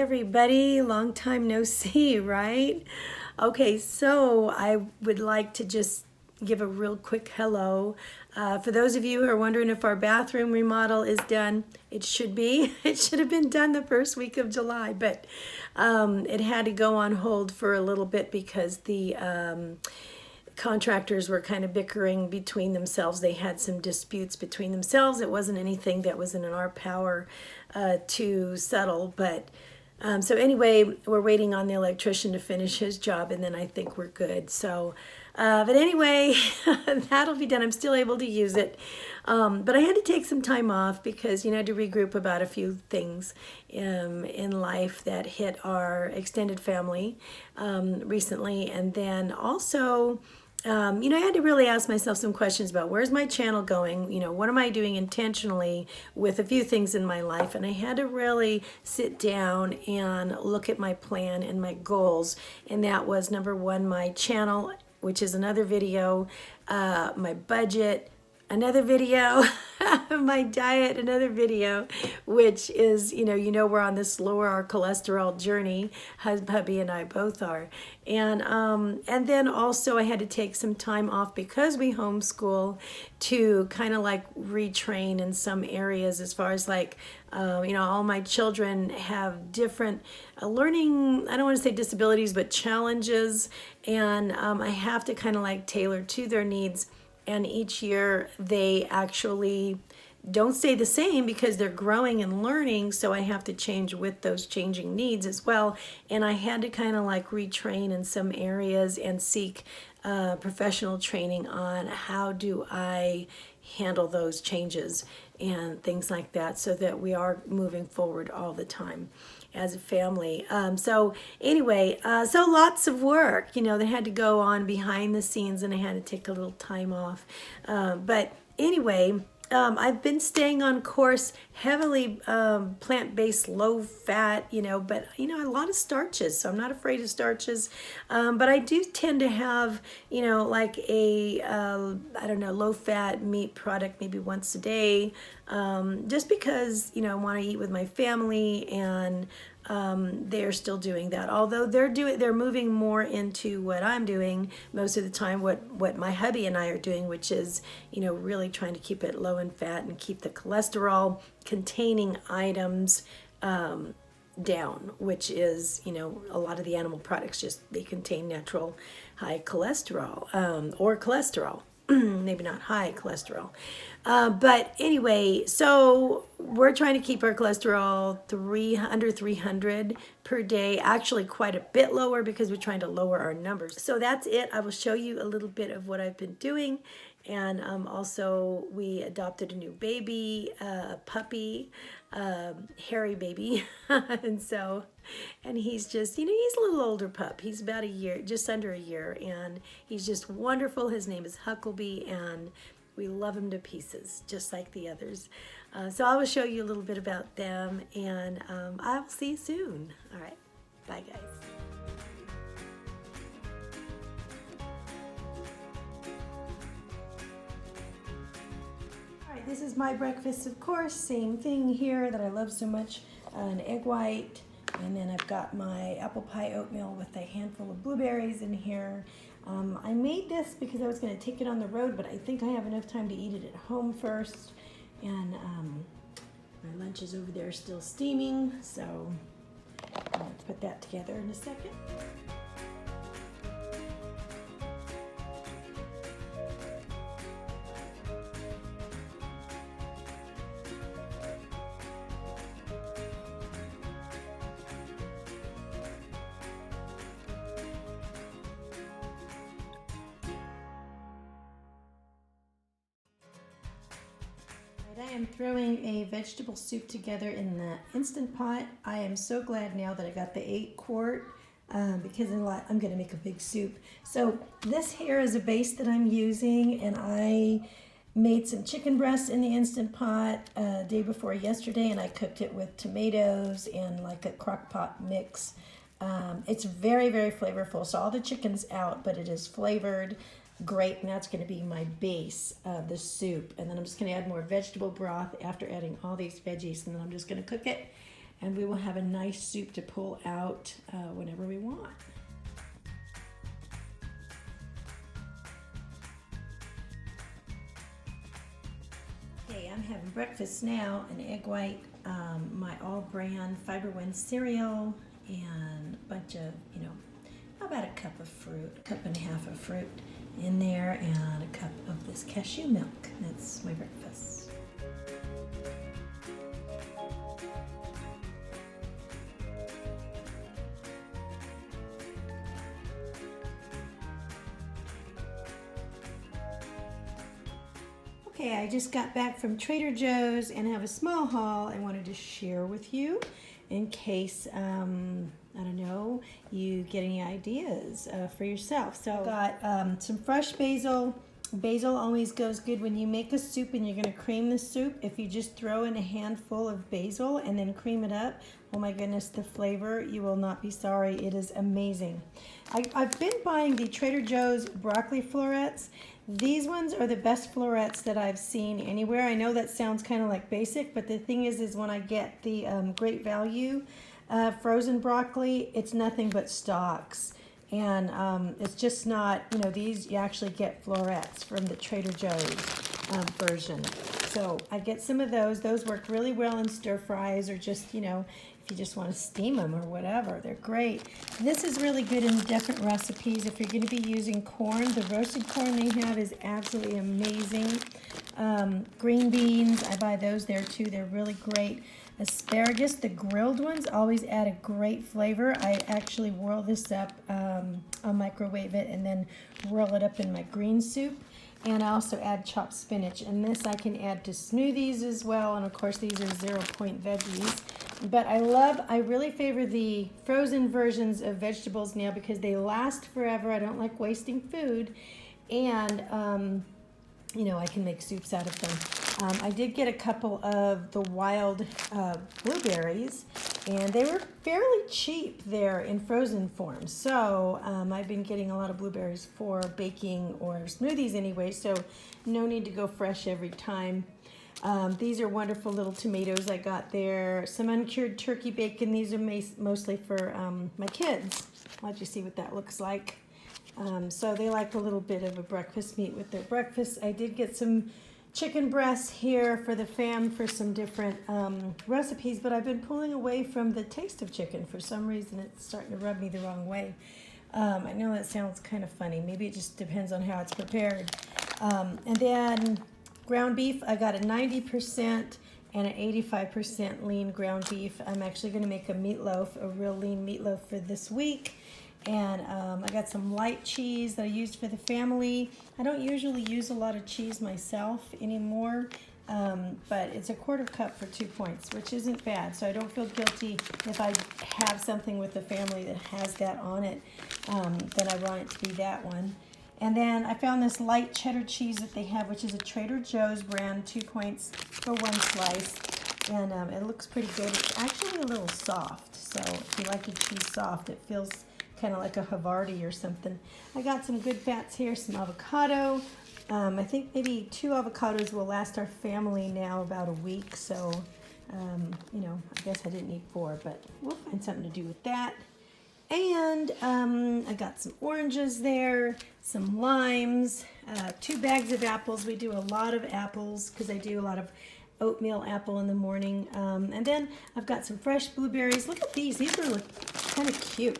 everybody, long time no see, right? Okay, so I would like to just give a real quick hello. For those of you who are wondering if our bathroom remodel is done, it should be. It should have been done the first week of July, but it had to go on hold for a little bit because the contractors were kind of bickering between themselves. They had some disputes between themselves. It wasn't anything that was in our power to settle, but so anyway, we're waiting on the electrician to finish his job, and then I think we're good. So, but anyway, that'll be done. I'm still able to use it, but I had to take some time off because, to regroup about a few things in life that hit our extended family recently, and then also I had to really ask myself some questions about where's my channel going, what am I doing intentionally with a few things in my life, and I had to really sit down and look at my plan and my goals, and that was number one, my channel, which is another video, my budget, another video, my diet, another video, which is, we're on this lower our cholesterol journey, hubby and I both are. And then also I had to take some time off because we homeschool to kind of like retrain in some areas as far as like, all my children have different learning, I don't want to say disabilities, but challenges. And I have to kind of like tailor to their needs. And each year they actually don't stay the same because they're growing and learning. So I have to change with those changing needs as well. And I had to kind of like retrain in some areas and seek professional training on how do I handle those changes and things like that so that we are moving forward all the time as a family. So anyway, so lots of work, that had to go on behind the scenes, and I had to take a little time off. But anyway, I've been staying on course, heavily plant-based, low-fat, but, a lot of starches, so I'm not afraid of starches. But I do tend to have, like a, low-fat meat product maybe once a day, just because, I want to eat with my family, and they're still doing that. Although they're moving more into what I'm doing most of the time, what my hubby and I are doing, which is, really trying to keep it low in fat and keep the cholesterol containing items down, which is, a lot of the animal products they contain natural high cholesterol, or cholesterol. Maybe not high cholesterol. But anyway, so we're trying to keep our cholesterol under 300 per day, actually quite a bit lower because we're trying to lower our numbers. So that's it. I will show you a little bit of what I've been doing. And also we adopted a new baby, a puppy, hairy baby. and he's just, he's a little older pup. He's about a year, just under a year. And he's just wonderful. His name is Huckleberry, and we love him to pieces, just like the others. So I will show you a little bit about them, and I will see you soon. All right. Bye, guys. This is my breakfast, of course, same thing here that I love so much, an egg white, and then I've got my apple pie oatmeal with a handful of blueberries in here. I made this because I was going to take it on the road, but I think I have enough time to eat it at home first, and my lunch is over there still steaming, so I'm going to put that together in a second. I am throwing a vegetable soup together in the Instant Pot. I am so glad now that I got the 8-quart because I'm going to make a big soup. So this here is a base that I'm using, and I made some chicken breasts in the Instant Pot day before yesterday, and I cooked it with tomatoes and like a crock pot mix. It's very, very flavorful. So all the chicken's out, but it is flavored. Great, and that's going to be my base of the soup. And then I'm just going to add more vegetable broth after adding all these veggies, and then I'm just going to cook it and we will have a nice soup to pull out whenever we want. Okay, I'm having breakfast now, an egg white, my all-bran Fiber One cereal, and a bunch of, about a cup of fruit, a cup and a half of fruit in there, and a cup of this cashew milk. That's my breakfast. Okay, I just got back from Trader Joe's and have a small haul I wanted to share with you in case, I don't know, you get any ideas for yourself. So I got some fresh basil. Basil always goes good when you make a soup and you're going to cream the soup. If you just throw in a handful of basil and then cream it up, oh my goodness, the flavor, you will not be sorry. It is amazing. I've been buying the Trader Joe's broccoli florets. These ones are the best florets that I've seen anywhere. I know that sounds kind of like basic, but the thing is when I get the Great Value frozen broccoli, it's nothing but stalks. And it's just not, these, you actually get florets from the Trader Joe's version. So I get some of those. Those work really well in stir fries or just, if you just want to steam them or whatever. They're great. This is really good in different recipes. If you're going to be using corn, the roasted corn they have is absolutely amazing. Green beans, I buy those there too. They're really great. Asparagus, the grilled ones, always add a great flavor. I actually whirl this up, I'll microwave it and then whirl it up in my green soup. And I also add chopped spinach. And this I can add to smoothies as well. And of course these are 0-point veggies. But I really favor the frozen versions of vegetables now because they last forever. I don't like wasting food. And, I can make soups out of them. I did get a couple of the wild blueberries, and they were fairly cheap there in frozen form. So I've been getting a lot of blueberries for baking or smoothies anyway, so no need to go fresh every time. These are wonderful little tomatoes I got there. Some uncured turkey bacon. These are mostly for my kids. I'll let you see what that looks like. So they like a little bit of a breakfast meat with their breakfast. I did get some chicken breasts here for the fam for some different recipes, but I've been pulling away from the taste of chicken. For some reason, it's starting to rub me the wrong way. I know that sounds kind of funny. Maybe it just depends on how it's prepared. And then ground beef, I got a 90% and an 85% lean ground beef. I'm actually going to make a meatloaf, a real lean meatloaf for this week. And I got some light cheese that I used for the family. I don't usually use a lot of cheese myself anymore, but it's a 1/4 cup for 2 points, which isn't bad. So I don't feel guilty if I have something with the family that has that on it, then I want it to be that one. And then I found this light cheddar cheese that they have, which is a Trader Joe's brand, 2 points for 1 slice. And it looks pretty good. It's actually a little soft. So if you like your cheese soft, it feels kind of like a Havarti or something. I got some good fats here, some avocado. I think maybe 2 avocados will last our family now about a week. So, I guess I didn't need 4, but we'll find something to do with that. And I got some oranges there, some limes, 2 bags of apples. We do a lot of apples because I do a lot of oatmeal apple in the morning. And then I've got some fresh blueberries. Look at these. These are kind of cute.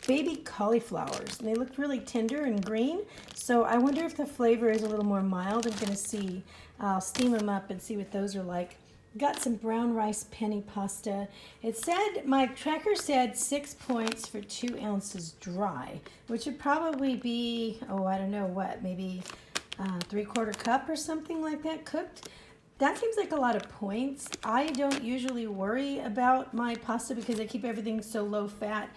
Baby cauliflowers, and they look really tender and green, so I wonder if the flavor is a little more mild. I'm going to see. I'll steam them up and see what those are like. Got some brown rice penne pasta. It said, my tracker said 6 points for 2 ounces dry, which would probably be, I don't know what, maybe 3/4 cup or something like that cooked. That seems like a lot of points. I don't usually worry about my pasta because I keep everything so low fat.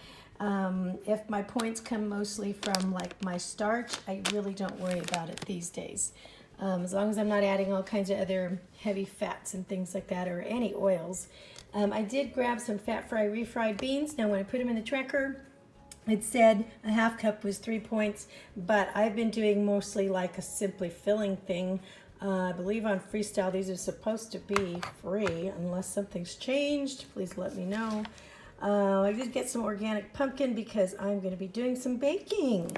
If my points come mostly from like my starch, I really don't worry about it these days. As long as I'm not adding all kinds of other heavy fats and things like that or any oils. I did grab some fat-fried refried beans. Now when I put them in the tracker, it said a 1/2 cup was 3 points, but I've been doing mostly like a simply filling thing. I believe on Freestyle these are supposed to be free unless something's changed. Please let me know. I did get some organic pumpkin because I'm going to be doing some baking.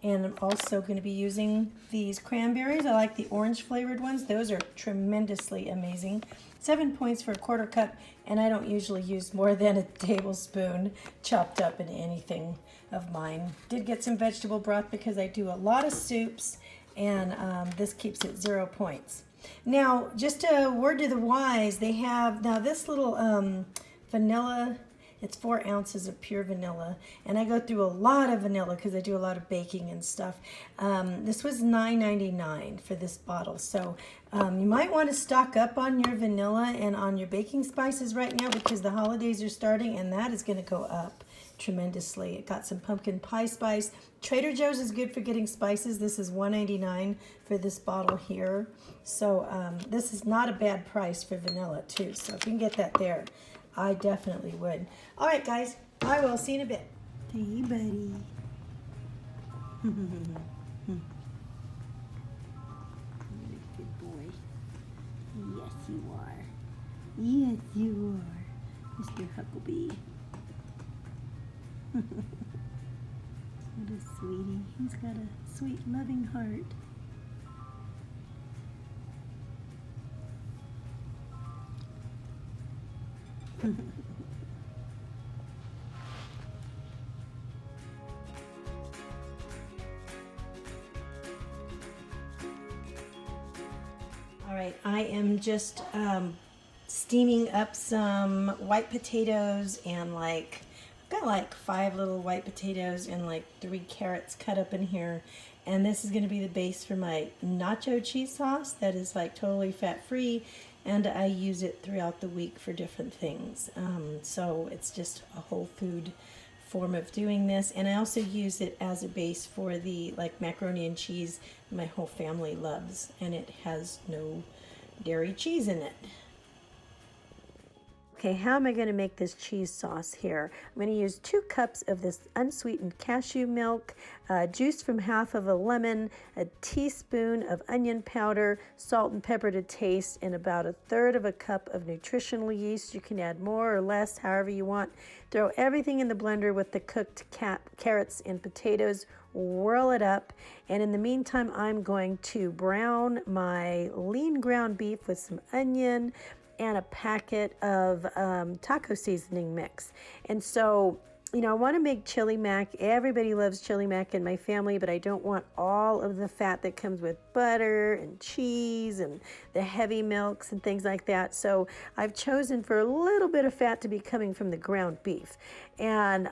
And I'm also going to be using these cranberries. I like the orange flavored ones. Those are tremendously amazing. 7 points for a quarter cup, and I don't usually use more than a tablespoon chopped up in anything of mine. Did get some vegetable broth because I do a lot of soups, and this keeps it 0 points. Now, just a word to the wise, they have, now this little vanilla, it's 4 ounces of pure vanilla, and I go through a lot of vanilla because I do a lot of baking and stuff. This was $9.99 for this bottle, so you might want to stock up on your vanilla and on your baking spices right now because the holidays are starting, and that is going to go up tremendously. It got some pumpkin pie spice. Trader Joe's is good for getting spices. This is $1.99 for this bottle here, so this is not a bad price for vanilla too. So if you can get that there, I definitely would. All right, guys, I will see you in a bit. Hey, buddy. Good boy. Yes, you are. Yes, you are, Mr. Huckleberry. What a sweetie. He's got a sweet, loving heart. All right, I am just steaming up some white potatoes and I've got like 5 little white potatoes and like 3 carrots cut up in here. And this is going to be the base for my nacho cheese sauce that is like totally fat-free, and I use it throughout the week for different things. So it's just a whole food form of doing this, and I also use it as a base for the like macaroni and cheese my whole family loves, and it has no dairy cheese in it. Okay, how am I going to make this cheese sauce here? I'm going to use 2 cups of this unsweetened cashew milk, juice from half of a lemon, a teaspoon of onion powder, salt and pepper to taste, and about 1/3 of a cup of nutritional yeast. You can add more or less, however you want. Throw everything in the blender with the cooked carrots and potatoes. Whirl it up, and in the meantime, I'm going to brown my lean ground beef with some onion and a packet of taco seasoning mix. And so, you know, I want to make chili mac. Everybody loves chili mac in my family, but I don't want all of the fat that comes with butter and cheese and the heavy milks and things like that. So I've chosen for a little bit of fat to be coming from the ground beef. And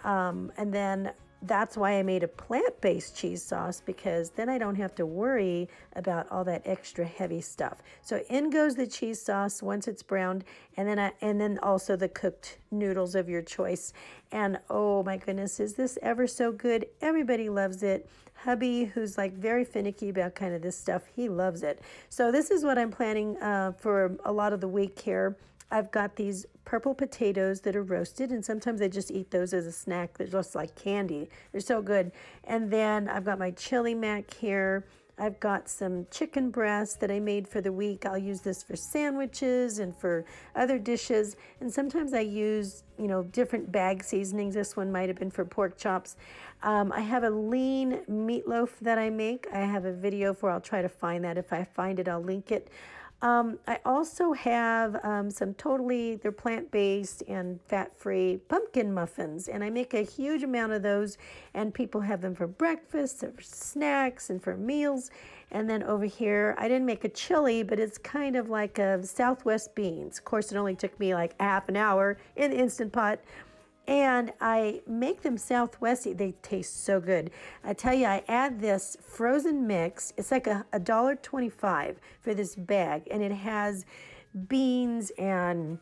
then that's why I made a plant-based cheese sauce, because then I don't have to worry about all that extra heavy stuff. So in goes the cheese sauce once it's browned, and then also the cooked noodles of your choice. And oh my goodness, is this ever so good? Everybody loves it. Hubby, who's like very finicky about kind of this stuff, he loves it. So this is what I'm planning for a lot of the week here. I've got these purple potatoes that are roasted, and sometimes I just eat those as a snack. They're just like candy. They're so good. And then I've got my chili mac here. I've got some chicken breast that I made for the week. I'll use this for sandwiches and for other dishes. And sometimes I use, you know, different bag seasonings. This one might have been for pork chops. I have a lean meatloaf that I make. I have a video for, I'll try to find that. If I find it, I'll link it. I also have they're plant-based and fat-free pumpkin muffins, and I make a huge amount of those, and people have them for breakfast, for snacks, and for meals. And then over here, I didn't make a chili, but it's kind of like a Southwest beans. Of course, it only took me like half an hour in the Instant Pot. And I make them Southwesty. They taste so good. I tell you, I add this frozen mix. It's like $1.25 for this bag. And it has beans and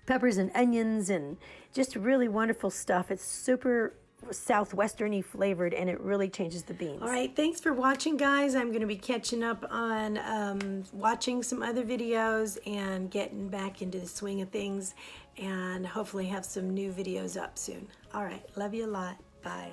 peppers and onions and just really wonderful stuff. It's super Southwesterny flavored, and it really changes the beans. All right, thanks for watching, guys. I'm going to be catching up on watching some other videos and getting back into the swing of things, and hopefully have some new videos up soon. All right, love you a lot. Bye.